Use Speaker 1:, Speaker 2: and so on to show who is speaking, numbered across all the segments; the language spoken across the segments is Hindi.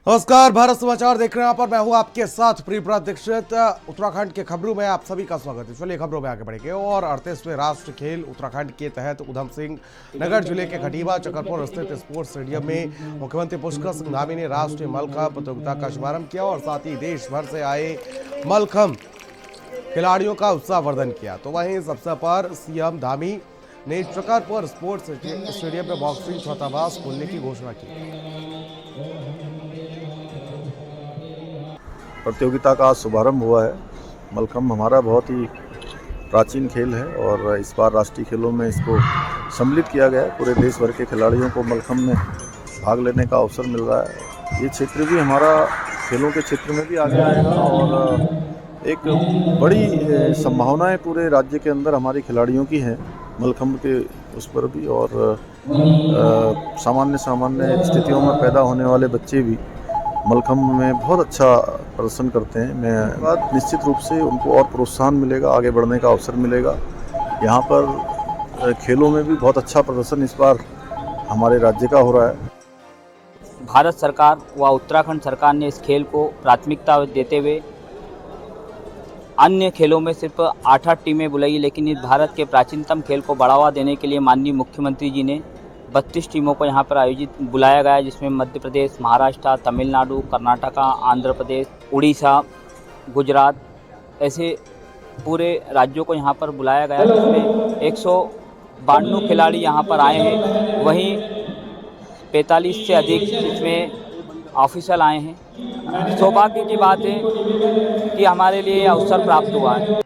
Speaker 1: नमस्कार, भारत समाचार देख रहे हैं। यहाँ पर मैं हूँ आपके साथ प्रियव्रत दीक्षित। उत्तराखंड के खबरों में आप सभी का स्वागत है। चलिए खबरों में आगे बढ़ेंगे। और 38वें राष्ट्रीय खेल उत्तराखंड के तहत उधम सिंह नगर जिले के खटीमा चकरपुर स्थित स्पोर्ट्स स्टेडियम में मुख्यमंत्री पुष्कर सिंह धामी ने राष्ट्रीय मल्लखंभ प्रतियोगिता का शुभारंभ किया और साथ ही देश भर से आए मल्लखंभ खिलाड़ियों का उत्साहवर्धन किया। तो वहीं इस अवसर पर सीएम धामी ने चकरपुर स्पोर्ट्स स्टेडियम में बॉक्सिंग छात्रावास खोलने की घोषणा की।
Speaker 2: प्रतियोगिता का आज शुभारंभ हुआ है। मल्लखंभ हमारा बहुत ही प्राचीन खेल है और इस बार राष्ट्रीय खेलों में इसको सम्मिलित किया गया है। पूरे देश भर के खिलाड़ियों को मल्लखंभ में भाग लेने का अवसर मिल रहा है। ये क्षेत्र भी हमारा खेलों के क्षेत्र में भी आगे आएगा और एक बड़ी संभावनाएं पूरे राज्य के अंदर हमारे खिलाड़ियों की हैं मल्लखंभ के उस पर भी। और सामान्य स्थितियों में पैदा होने वाले बच्चे भी मल्लखंभ में बहुत अच्छा प्रदर्शन करते हैं। मैं बात निश्चित रूप से उनको और प्रोत्साहन मिलेगा, आगे बढ़ने का अवसर मिलेगा। यहाँ पर खेलों में भी बहुत अच्छा प्रदर्शन इस बार हमारे राज्य का हो रहा है।
Speaker 3: भारत सरकार व उत्तराखंड सरकार ने इस खेल को प्राथमिकता देते हुए अन्य खेलों में सिर्फ 8 टीमें बुलाई, लेकिन इस भारत के प्राचीनतम खेल को बढ़ावा देने के लिए माननीय मुख्यमंत्री जी ने 32 टीमों को यहाँ पर बुलाया गया है, जिसमें मध्य प्रदेश, महाराष्ट्र, तमिलनाडु, कर्नाटका, आंध्र प्रदेश, उड़ीसा, गुजरात ऐसे पूरे राज्यों को यहाँ पर बुलाया गया है, जिसमें 192 खिलाड़ी यहाँ पर आए हैं। वहीं 45 से अधिक इसमें ऑफिशियल आए हैं। सौभाग्य की बात है कि हमारे लिए यह अवसर प्राप्त हुआ है।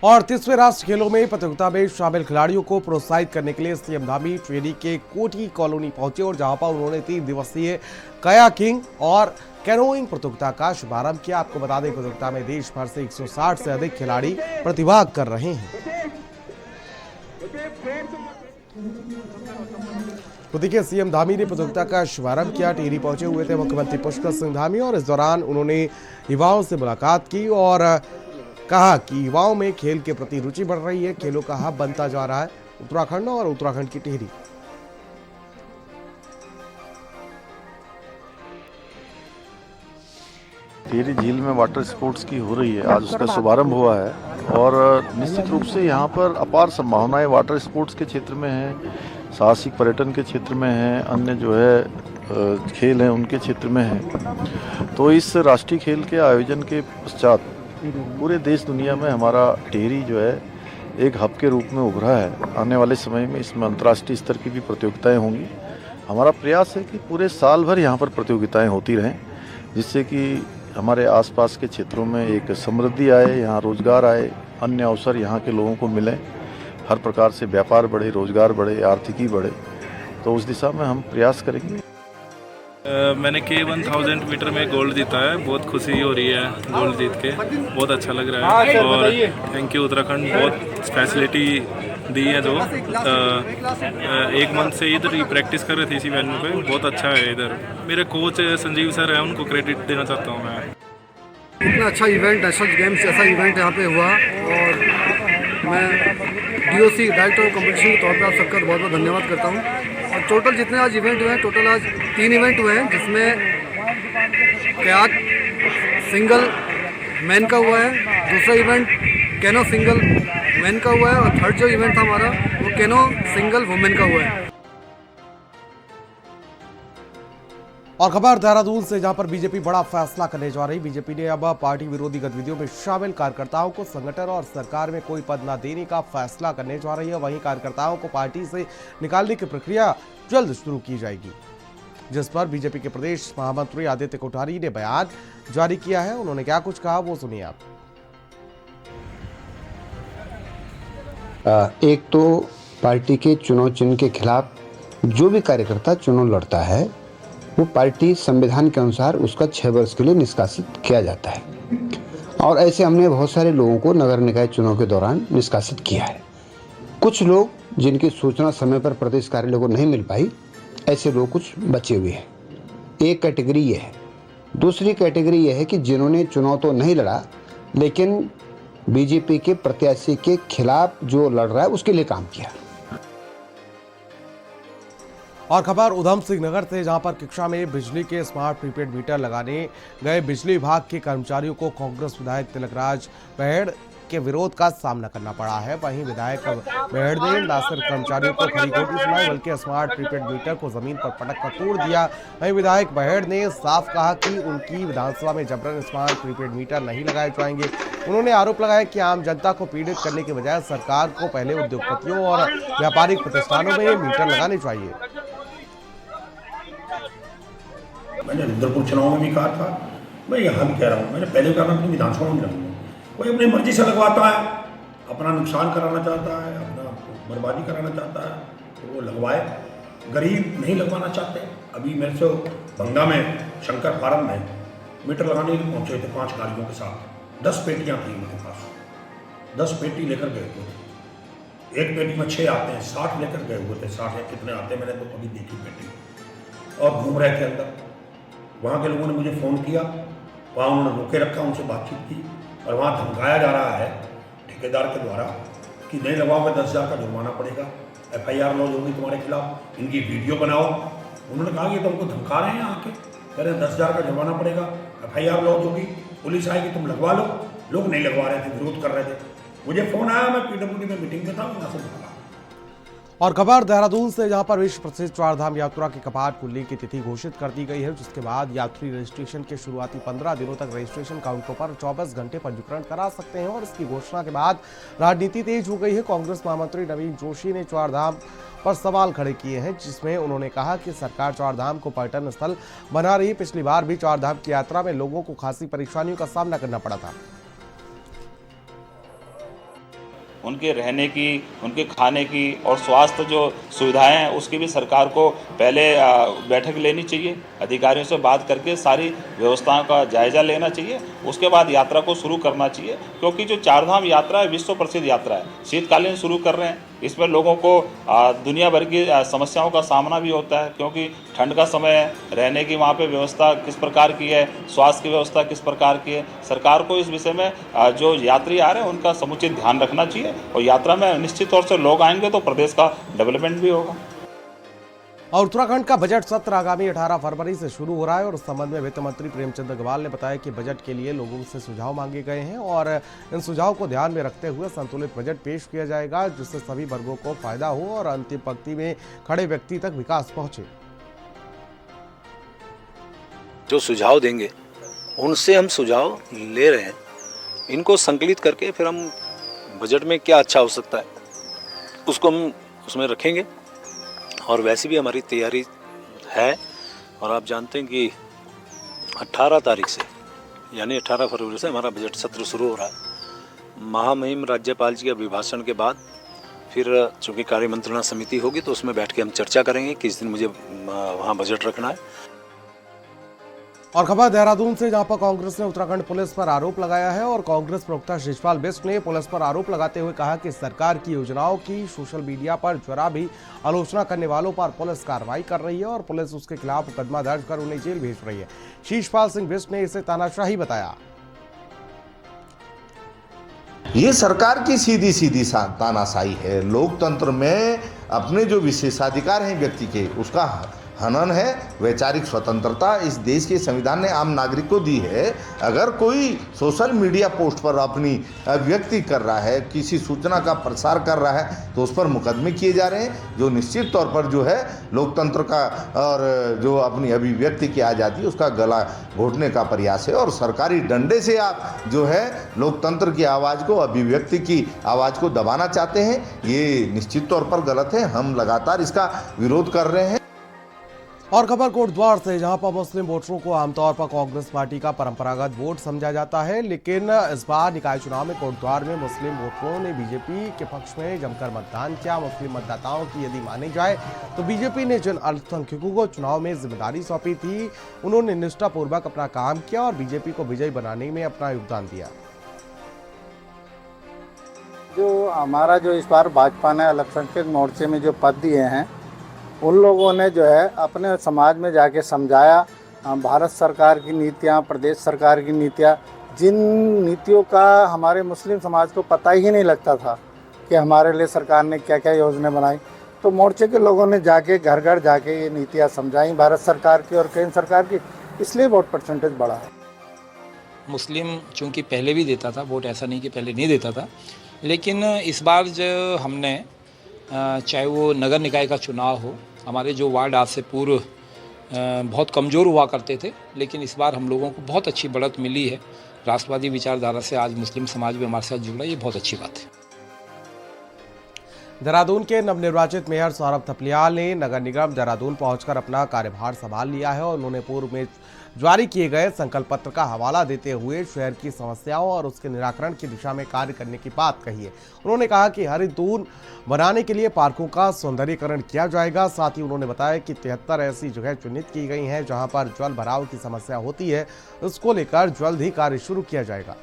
Speaker 1: और 30वें राष्ट्रीय खेलों में प्रतियोगिता में शामिल खिलाड़ियों को प्रोत्साहित करने के लिए सीएम धामी ट्रेनी के कोठी कॉलोनी पहुंचे और जहां पर उन्होंने 3 दिवसीय कयाकिंग और कैनोइंग प्रतियोगिता का शुभारंभ किया। आपको बता दें, प्रतियोगिता में देश भर से 160 से अधिक खिलाड़ी प्रतिभाग कर रहे हैं। तो देखिए, सीएम धामी ने प्रतियोगिता का शुभारंभ किया। टिहरी पहुंचे हुए थे मुख्यमंत्री पुष्कर सिंह धामी और इस दौरान उन्होंने युवाओं से मुलाकात की और कहा कि युवाओं में खेल के प्रति रुचि बढ़ रही है। खेलों का हब बनता जा रहा है उत्तराखंड और उत्तराखंड की टिहरी।
Speaker 2: टिहरी झील में वाटर स्पोर्ट्स की हो रही है, आज उसका शुभारंभ हुआ है और निश्चित रूप से यहाँ पर अपार संभावनाएं वाटर स्पोर्ट्स के क्षेत्र में हैं, साहसिक पर्यटन के क्षेत्र में हैं, अन्य जो है खेल हैं उनके क्षेत्र में हैं। तो इस राष्ट्रीय खेल के आयोजन के पश्चात पूरे देश दुनिया में हमारा टिहरी जो है एक हब के रूप में उभरा है। आने वाले समय में इसमें अंतर्राष्ट्रीय स्तर की भी प्रतियोगिताएं होंगी। हमारा प्रयास है कि पूरे साल भर यहाँ पर प्रतियोगिताएं होती रहें, जिससे कि हमारे आसपास के क्षेत्रों में एक समृद्धि आए, यहाँ रोजगार आए, अन्य अवसर यहाँ के लोगों को मिलें, हर प्रकार से व्यापार बढ़े, रोजगार बढ़े, आर्थिकी बढ़े। तो उस दिशा में हम प्रयास करेंगे।
Speaker 4: मैंने K1000 मीटर में गोल्ड जीता है। बहुत खुशी हो रही है गोल्ड जीत के, बहुत अच्छा लग रहा है। और थैंक यू उत्तराखंड, बहुत फैसिलिटी दी है। जो 1 मंथ से इधर ही प्रैक्टिस कर रहे थे इसी वेन्यू पे, बहुत अच्छा है इधर। मेरे कोच संजीव सर है, उनको क्रेडिट देना चाहता हूँ मैं।
Speaker 5: इतना अच्छा इवेंट, नेशनल गेम्स जैसा इवेंट यहाँ पे हुआ और मैं DOC डायरेक्टर ऑफ कॉम्पिटिशन के तौर पर आप सबका बहुत बहुत धन्यवाद करता हूँ। और टोटल जितने आज इवेंट हुए हैं, टोटल आज 3 इवेंट हुए हैं, जिसमें कयाक सिंगल मैन का हुआ है, दूसरा इवेंट कैनो सिंगल मैन का हुआ है और थर्ड जो इवेंट था हमारा वो कैनो सिंगल वुमेन का हुआ है।
Speaker 1: और खबर देहरादून से, जहां पर बीजेपी बड़ा फैसला करने जा रही। बीजेपी ने अब पार्टी विरोधी गतिविधियों में शामिल कार्यकर्ताओं को संगठन और सरकार में कोई पद न देने का फैसला करने जा रही है। वहीं कार्यकर्ताओं को पार्टी से निकालने की प्रक्रिया जल्द शुरू की जाएगी, जिस पर बीजेपी के प्रदेश महामंत्री आदित्य कोठारी ने बयान जारी किया है। उन्होंने क्या कुछ कहा वो सुनिए आप।
Speaker 6: एक तो पार्टी के चुनाव चिन्ह के खिलाफ जो भी कार्यकर्ता चुनाव लड़ता है वो पार्टी संविधान के अनुसार उसका 6 वर्ष के लिए निष्कासित किया जाता है। और ऐसे हमने बहुत सारे लोगों को नगर निकाय चुनाव के दौरान निष्कासित किया है। कुछ लोग जिनकी सूचना समय पर प्रदेश कार्यालय को नहीं मिल पाई, ऐसे लोग कुछ बचे हुए हैं। एक कैटेगरी ये है। दूसरी कैटेगरी ये है कि जिन्होंने चुनाव तो नहीं लड़ा लेकिन बीजेपी के प्रत्याशी के खिलाफ जो लड़ रहा है उसके लिए काम किया।
Speaker 1: और खबर उधम सिंह नगर से, जहां पर किक्षा में बिजली के स्मार्ट प्रीपेड मीटर लगाने गए बिजली विभाग के कर्मचारियों को कांग्रेस विधायक तिलकराज बहेड़ के विरोध का सामना करना पड़ा है। वहीं विधायक बहेड़ ने न सिर्फ कर्मचारियों को खरी खोटी सुनाई बल्कि स्मार्ट प्रीपेड मीटर को जमीन पर पटक कर तोड़ दिया। वहीं विधायक बहेड़ ने साफ कहा कि उनकी विधानसभा में जबरन स्मार्ट प्रीपेड मीटर नहीं लगाए जाएंगे। उन्होंने आरोप लगाया कि आम जनता को पीड़ित करने के बजाय सरकार को पहले उद्योगपतियों और व्यापारिक प्रतिष्ठानों में ये मीटर लगाने चाहिए।
Speaker 7: मैंने रुद्रपुर चुनाव में भी कहा था, मैं यहाँ भी कह रहा हूँ, मैंने पहले कहा मैं अपनी विधानसभा में लगूंगा। कोई अपनी मर्जी से लगवाता है, अपना नुकसान कराना चाहता है, अपना बर्बादी कराना चाहता है तो वो लगवाए। गरीब नहीं लगवाना चाहते। अभी मेरे से भंगा में शंकर फार्म में मीटर लगाने के लिए पहुँचे थे 5 गाड़ियों के साथ। 10 पेटियाँ थी उनके पास, 10 पेटी लेकर गए थे। एक पेटी में 6 आते हैं, 60 लेकर गए हुए थे। 60 या कितने आते हैं मैंने तो अभी देखी पेटी, और घूम रहे थे अंदर। वहाँ के लोगों ने मुझे फ़ोन किया, वहाँ उन्होंने रोके रखा, उनसे बातचीत की, और वहाँ धमकाया जा रहा है ठेकेदार के द्वारा कि नहीं लगवाओगे 10,000 का जुर्माना पड़ेगा, FIR लॉन्च होगी तुम्हारे खिलाफ, इनकी वीडियो बनाओ। उन्होंने कहा कि तुम हमको धमका रहे हैं आके, कह रहे हैं 10,000 का जुर्माना पड़ेगा, FIR लॉन्च होगी, पुलिस आएगी, तुम लगवा लो। लोग नहीं लगवा रहे थे, विरोध कर रहे थे। मुझे फ़ोन आया, मैं PWD में मीटिंग में था, वहाँ से भागा।
Speaker 1: और खबर देहरादून से, जहां पर विश्व प्रसिद्ध चारधाम यात्रा के कपाट खुलने की तिथि घोषित कर दी गई है, जिसके बाद यात्री रजिस्ट्रेशन के शुरुआती 15 दिनों तक रजिस्ट्रेशन काउंटरों पर 24 घंटे पंजीकरण करा सकते हैं। और इसकी घोषणा के बाद राजनीति तेज हो गई है। कांग्रेस महामंत्री नवीन जोशी ने चारधाम पर सवाल खड़े किए हैं, जिसमें उन्होंने कहा कि सरकार चारधाम को पर्यटन स्थल बना रही है। पिछली बार भी चारधाम की यात्रा में लोगों को खासी परेशानियों का सामना करना पड़ा था।
Speaker 8: उनके रहने की, उनके खाने की और स्वास्थ्य जो सुविधाएं हैं उसकी भी सरकार को पहले बैठक लेनी चाहिए, अधिकारियों से बात करके सारी व्यवस्थाओं का जायजा लेना चाहिए, उसके बाद यात्रा को शुरू करना चाहिए। क्योंकि जो चारधाम यात्रा है विश्व प्रसिद्ध यात्रा है, शीतकालीन शुरू कर रहे हैं, इसमें लोगों को दुनिया भर की समस्याओं का सामना भी होता है, क्योंकि ठंड का समय है, रहने की वहाँ पे व्यवस्था किस प्रकार की है, स्वास्थ्य की व्यवस्था किस प्रकार की है। सरकार को इस विषय में जो यात्री आ रहे हैं उनका समुचित ध्यान रखना चाहिए, और यात्रा में निश्चित तौर से लोग आएंगे तो प्रदेश का डेवलपमेंट भी होगा।
Speaker 1: और उत्तराखंड का बजट सत्र आगामी 18 फरवरी से शुरू हो रहा है। और इस संबंध में वित्त मंत्री प्रेमचंद अग्रवाल ने बताया कि बजट के लिए लोगों से सुझाव मांगे गए हैं और इन सुझाव को ध्यान में रखते हुए संतुलित बजट पेश किया जाएगा, जिससे सभी वर्गों को फायदा हो और अंतिम पंक्ति में खड़े व्यक्ति तक विकास पहुंचे।
Speaker 9: जो सुझाव देंगे उनसे हम सुझाव ले रहे हैं, इनको संकलित करके फिर हम बजट में क्या अच्छा हो सकता है उसको हम उसमें रखेंगे। और वैसे भी हमारी तैयारी है, और आप जानते हैं कि 18 तारीख से यानी 18 फरवरी से हमारा बजट सत्र शुरू हो रहा है। महामहिम राज्यपाल जी के अभिभाषण के बाद फिर चूँकि कार्य मंत्रणा समिति होगी तो उसमें बैठ के हम चर्चा करेंगे किस दिन मुझे वहाँ बजट रखना है।
Speaker 1: और खबर देहरादून से, जहां पर कांग्रेस ने उत्तराखंड पुलिस पर आरोप लगाया है। और कांग्रेस प्रवक्ता शिशपाल बिष्ट ने पुलिस पर आरोप लगाते हुए कहा कि सरकार की योजनाओं की सोशल मीडिया पर जरा भी आलोचना करने वालों पर पुलिस कार्रवाई कर रही है और पुलिस उसके खिलाफ मुकदमा दर्ज कर उन्हें जेल भेज रही है। शिशपाल सिंह बिष्ट ने इसे तानाशाही बताया।
Speaker 10: ये सरकार की सीधी सीधी तानाशाही है। लोकतंत्र में अपने जो विशेषाधिकार हैं व्यक्ति के, उसका हनन है। वैचारिक स्वतंत्रता इस देश के संविधान ने आम नागरिक को दी है। अगर कोई सोशल मीडिया पोस्ट पर अपनी अभिव्यक्ति कर रहा है, किसी सूचना का प्रसार कर रहा है, तो उस पर मुकदमे किए जा रहे हैं, जो निश्चित तौर पर जो है लोकतंत्र का और जो अपनी अभिव्यक्ति की आज़ादी उसका गला घोटने का प्रयास है। और सरकारी डंडे से आप जो है लोकतंत्र की आवाज़ को, अभिव्यक्ति की आवाज़ को दबाना चाहते हैं, ये निश्चित तौर पर गलत है। हम लगातार इसका विरोध कर रहे हैं।
Speaker 1: और खबर कोटद्वार से, जहां पर मुस्लिम वोटरों को आमतौर पर कांग्रेस पार्टी का परंपरागत वोट समझा जाता है, लेकिन इस बार निकाय चुनाव में कोटद्वार में मुस्लिम वोटरों ने बीजेपी के पक्ष में जमकर मतदान किया। मुस्लिम मतदाताओं की यदि मानी जाए तो बीजेपी ने जिन अल्पसंख्यकों को चुनाव में जिम्मेदारी सौंपी थी, उन्होंने निष्ठापूर्वक अपना काम किया और बीजेपी को विजयी बनाने में अपना योगदान दिया।
Speaker 11: जो हमारा जो इस बार भाजपा ने अल्पसंख्यक मोर्चे में जो पद दिए हैं, उन लोगों ने जो है अपने समाज में जाके समझाया भारत सरकार की नीतियाँ, प्रदेश सरकार की नीतियाँ, जिन नीतियों का हमारे मुस्लिम समाज को पता ही नहीं लगता था कि हमारे लिए सरकार ने क्या क्या योजनाएं बनाई। तो मोर्चे के लोगों ने जाके घर घर जाके ये नीतियाँ समझाई भारत सरकार की और केंद्र सरकार की, इसलिए वोट परसेंटेज बढ़ा है।
Speaker 12: मुस्लिम चूँकि पहले भी देता था वोट, ऐसा नहीं कि पहले नहीं देता था, लेकिन इस बार जो हमने चाहे वो नगर निकाय का चुनाव हो, हमारे जो वार्ड आज से पूर्व बहुत कमज़ोर हुआ करते थे, लेकिन इस बार हम लोगों को बहुत अच्छी बढ़त मिली है। राष्ट्रवादी विचारधारा से आज मुस्लिम समाज भी हमारे साथ जुड़ा, ये बहुत अच्छी बात है।
Speaker 1: देहरादून के नवनिर्वाचित मेयर सौरभ थपलियाल ने नगर निगम देहरादून पहुंचकर अपना कार्यभार संभाल लिया है और उन्होंने पूर्व में जारी किए गए संकल्प पत्र का हवाला देते हुए शहर की समस्याओं और उसके निराकरण की दिशा में कार्य करने की बात कही है। उन्होंने कहा कि हरित दून बनाने के लिए पार्कों का सौंदर्यीकरण किया जाएगा। साथ ही उन्होंने बताया कि 73 ऐसी जगह चिन्हित की गई हैं जहां पर जल भराव की समस्या होती है, उसको लेकर जल्द ही कार्य शुरू किया जाएगा।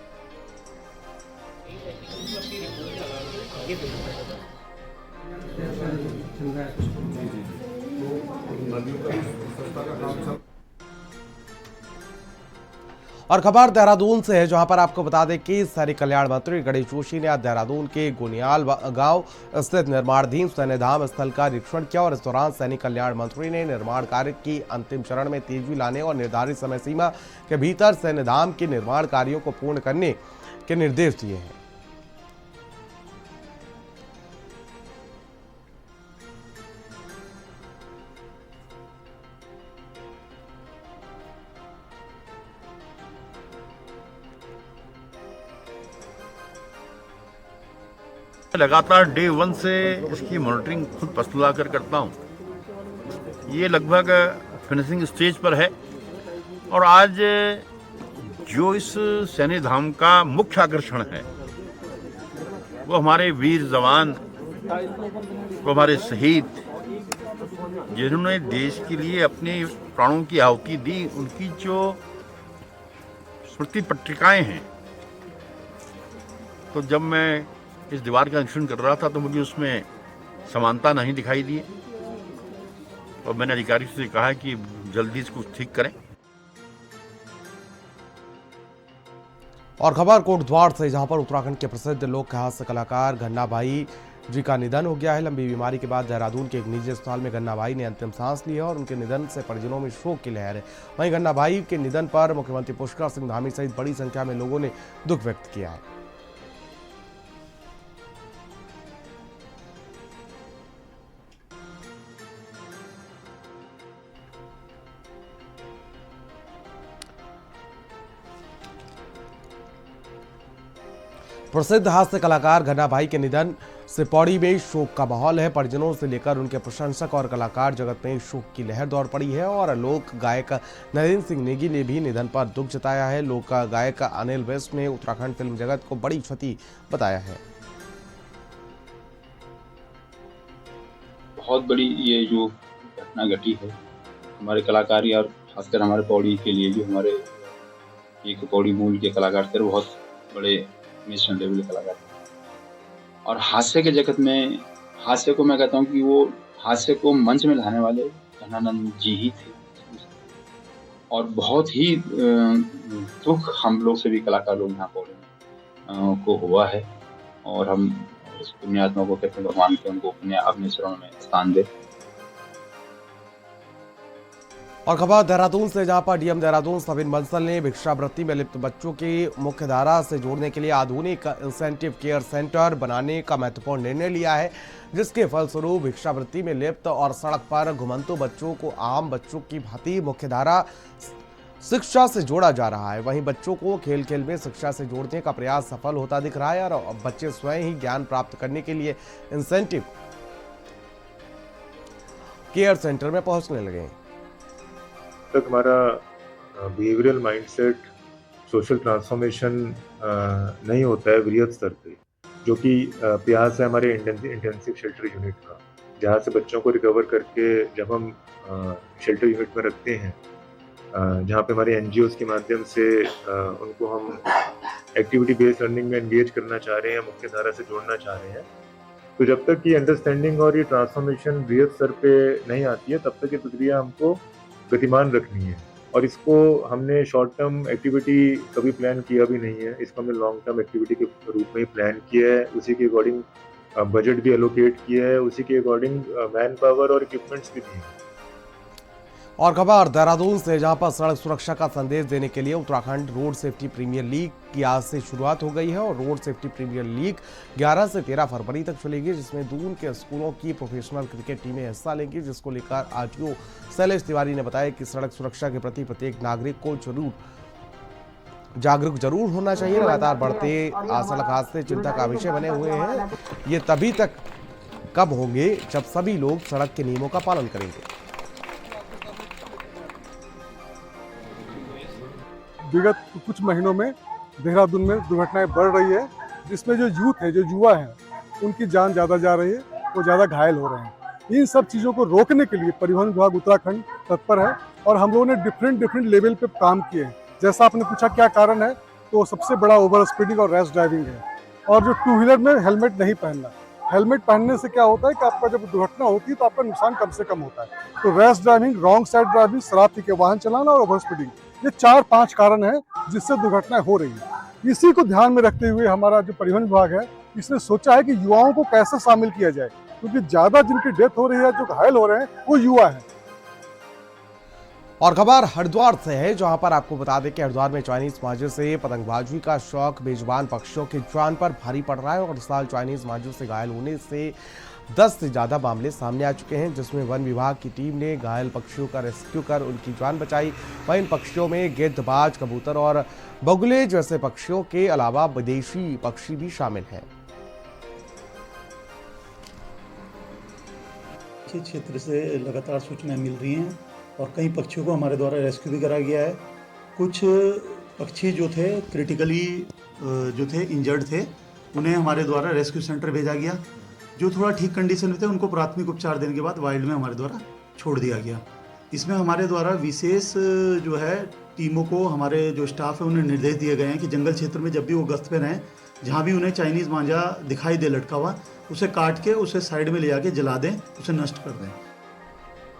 Speaker 1: और खबर देहरादून से है, जहां पर आपको बता दें कि शहरी कल्याण मंत्री गणेश जोशी ने आज देहरादून के गोनियाल गांव स्थित निर्माणाधीन सैन्य धाम स्थल का निरीक्षण किया और इस दौरान सैनिक कल्याण मंत्री ने निर्माण कार्य की अंतिम चरण में तेजी लाने और निर्धारित समय सीमा के भीतर सैन्य धाम के निर्माण कार्यों को पूर्ण करने के निर्देश दिए हैं।
Speaker 7: लगातार डे 1 से इसकी मॉनिटरिंग खुद पस्तुला कर करता हूँ। ये लगभग फिनिशिंग स्टेज पर है और आज जो इस सैन्य धाम का मुख्य आकर्षण है वो हमारे वीर जवान, वो हमारे शहीद जिन्होंने देश के लिए अपने प्राणों की आहुति दी, उनकी जो स्मृति पट्टिकाएं हैं। तो जब मैं इस दीवार का निरीक्षण कर रहा था तो मुझे उसमें समानता नहीं दिखाई दी और मैंने अधिकारी से कहा कि जल्दी इसको ठीक करें।
Speaker 1: और खबर कोटद्वार से, जहां पर उत्तराखंड के प्रसिद्ध लोक हास्य कलाकार गन्ना भाई जी का निधन हो गया है। लंबी बीमारी के बाद देहरादून के एक निजी अस्पताल में गन्ना भाई ने अंतिम सांस ली है और उनके निधन से परिजनों में शोक की लहर है। वहीं गन्ना भाई के निधन पर मुख्यमंत्री पुष्कर सिंह धामी सहित बड़ी संख्या में लोगों ने दुख व्यक्त किया है। प्रसिद्ध हास्य कलाकार गन्ना भाई के निधन से पौड़ी में शोक का माहौल है। परिजनों से लेकर उनके प्रशंसक और कलाकार जगत में शोक की लहर दौड़ पड़ी है और लोक गायक नरेंद्र सिंह नेगी ने भी निधन पर दुख जताया है। लोक गायक अनिल वेस्ट ने उत्तराखंड फिल्म जगत को बड़ी क्षति बताया है।
Speaker 13: बहुत बड़ी ये जो घटना घटी है हमारे कलाकारी और खासकर हमारे पौड़ी के लिए, जो हमारे एक पौड़ी मूल के कलाकार थे, बहुत बड़े नेशनल लेवल कलाकार और हास्य के जगत में हास्य को मैं कहता हूँ कि वो हास्य को मंच में लाने वाले घनानंद जी ही थे और बहुत ही दुख हम लोग से भी कलाकार लोग यहाँ पौड़ी में को हुआ है और हम उस पुण्यात्मा को कहते हैं भगवान के उनको अपने चरणों में स्थान दे।
Speaker 1: और खबर देहरादून से, जहां पर डीएम देहरादून सविन बंसल ने भिक्षावृत्ति में लिप्त बच्चों की मुख्य धारा से जोड़ने के लिए आधुनिक इंसेंटिव केयर सेंटर बनाने का महत्वपूर्ण निर्णय लिया है, जिसके फलस्वरूप भिक्षावृत्ति में लिप्त और सड़क पर घुमंतु बच्चों को आम बच्चों की भांति मुख्यधारा शिक्षा से जोड़ा जा रहा है। वहीं बच्चों को खेल खेल में शिक्षा से जोड़ने का प्रयास सफल होता दिख रहा है और बच्चे स्वयं ही ज्ञान प्राप्त करने के लिए इंसेंटिव केयर सेंटर में पहुंचने लगे हैं।
Speaker 14: तक हमारा बिहेवियरल माइंडसेट, सोशल ट्रांसफॉर्मेशन नहीं होता है वृहद स्तर पे, जो कि प्रयास है हमारे इंटेंसिव शेल्टर यूनिट का, जहाँ से बच्चों को रिकवर करके जब हम शेल्टर यूनिट में रखते हैं, जहाँ पे हमारे एनजीओज के माध्यम से उनको हम एक्टिविटी बेस्ड लर्निंग में एंगेज करना चाह रहे हैं, मुख्य धारा से जोड़ना चाह रहे हैं। तो जब तक ये अंडरस्टैंडिंग और ये ट्रांसफॉर्मेशन वृहद स्तर पे नहीं आती है, तब तक ये प्रक्रिया हमको गतिमान रखनी है और इसको हमने शॉर्ट टर्म एक्टिविटी कभी प्लान किया भी नहीं है, इसको हमने लॉन्ग टर्म एक्टिविटी के रूप में प्लान किया है। उसी के अकॉर्डिंग बजट भी एलोकेट किया है, उसी के अकॉर्डिंग मैन पावर और इक्विपमेंट्स भी दिए हैं।
Speaker 1: और खबर देहरादून से, जहां पर सड़क सुरक्षा का संदेश देने के लिए Uttarakhand road safety premier league की आज से शुरुआत हो गई है और रोड सेफ्टी प्रीमियर लीग 11 से 13 फरवरी तक चलेगी, जिसमें दून के स्कूलों की प्रोफेशनल क्रिकेट टीमें हिस्सा लेंगी, जिसको लेकर आरटीओ शैलेश तिवारी ने बताया कि सड़क सुरक्षा के प्रति प्रत्येक नागरिक को जागरूक जरूर होना चाहिए। लगातार बढ़ते सड़क हादसे चिंता का विषय बने हुए हैं। ये तभी तक कब होंगे जब सभी लोग सड़क के नियमों का पालन करेंगे।
Speaker 5: विगत कुछ महीनों में देहरादून में दुर्घटनाएं बढ़ रही है, जिसमें जो यूथ है, जो युवा है, उनकी जान ज़्यादा जा रही है, वो ज़्यादा घायल हो रहे हैं। इन सब चीज़ों को रोकने के लिए परिवहन विभाग उत्तराखंड तत्पर है और हम लोगों ने डिफरेंट लेवल पे काम किए हैं। जैसा आपने पूछा क्या कारण है, तो सबसे बड़ा ओवर स्पीडिंग और रैश ड्राइविंग है। और जो टू व्हीलर में हेलमेट नहीं पहनना, हेलमेट पहनने से क्या होता है कि आपका जब दुर्घटना होती है तो आपका नुकसान कम से कम होता है। तो rash driving, wrong side driving, शराब पी के वाहन चलाना और ओवर स्पीडिंग, ये 4-5 कारण हैं जिससे दुर्घटनाएं हो रही है। इसी को ध्यान में रखते हुए हमारा जो परिवहन विभाग है, इसने सोचा है कि युवाओं को कैसे शामिल किया जाए, क्योंकि ज़्यादा जिनकी डेथ हो रही है, जो घायल हो रहे हैं, वो युवा हैं।
Speaker 1: और खबर हरिद्वार से है, जहां पर आपको बता दें कि हरिद्वार में चाइनीज मांझे से पतंगबाजी का शौक बेजुबान पक्षियों की जान पर भारी पड़ रहा है और इस साल चाइनीज मांझों से घायल होने से 10 से ज़्यादा मामले सामने आ चुके हैं, जिसमें वन विभाग की टीम ने घायल पक्षियों का रेस्क्यू कर उनकी जान बचाई। वहीं इन पक्षियों में गिद्ध, बाज, कबूतर और बगुले जैसे पक्षियों के अलावा विदेशी पक्षी भी शामिल हैं।
Speaker 15: क्षेत्र से लगातार सूचनाएं मिल रही हैं और कई पक्षियों को हमारे द्वारा रेस्क्यू भी करा गया है। कुछ पक्षी जो थे क्रिटिकली जो थे इंजर्ड थे, उन्हें हमारे द्वारा रेस्क्यू सेंटर भेजा गया। जो थोड़ा ठीक कंडीशन में थे, उनको प्राथमिक उपचार देने के बाद वाइल्ड में हमारे द्वारा छोड़ दिया गया। इसमें हमारे द्वारा विशेष जो है टीमों को, हमारे जो स्टाफ है, उन्हें निर्देश दिए गए हैं कि जंगल क्षेत्र में जब भी वो गश्त पे रहें, जहाँ भी उन्हें चाइनीज़ मांझा दिखाई दे लटका हुआ, उसे काट के उसे साइड में ले जाके जला दें, उसे नष्ट कर दें।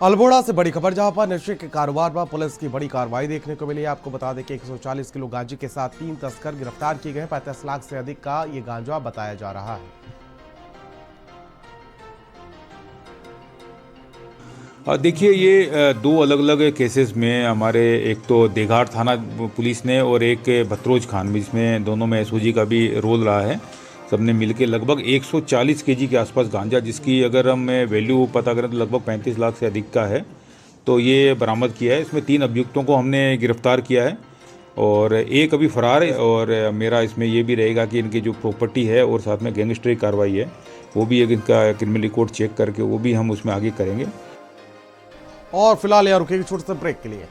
Speaker 1: अल्मोड़ा से बड़ी खबर, जहां पर नशे के कारोबार पर पुलिस की बड़ी कार्रवाई देखने को मिली। आपको बता दें कि 140 किलो गांजे के साथ 3 तस्कर गिरफ्तार किए गए। 35 लाख से अधिक का ये गांजा बताया जा रहा है।
Speaker 16: देखिए, ये 2 अलग अलग केसेस में हमारे, एक तो देघाट थाना पुलिस ने और एक भतरोज खान में, जिसमें दोनों में एसओजी का भी रोल रहा है। सबने मिलकर लगभग 140 केजी के आसपास गांजा, जिसकी अगर हम वैल्यू पता करें तो लगभग 35 लाख से अधिक का है, तो ये बरामद किया है। इसमें 3 अभियुक्तों को हमने गिरफ्तार किया है और एक अभी फरार है। और मेरा इसमें ये भी रहेगा कि इनकी जो प्रॉपर्टी है और साथ में गैंगस्टरी कार्रवाई है, वो भी एक इनका क्रिमिनल रिकॉर्ड चेक करके वो भी हम उसमें आगे करेंगे।
Speaker 1: और फिलहाल यहाँ रुकेगी छोटे से ब्रेक के लिए।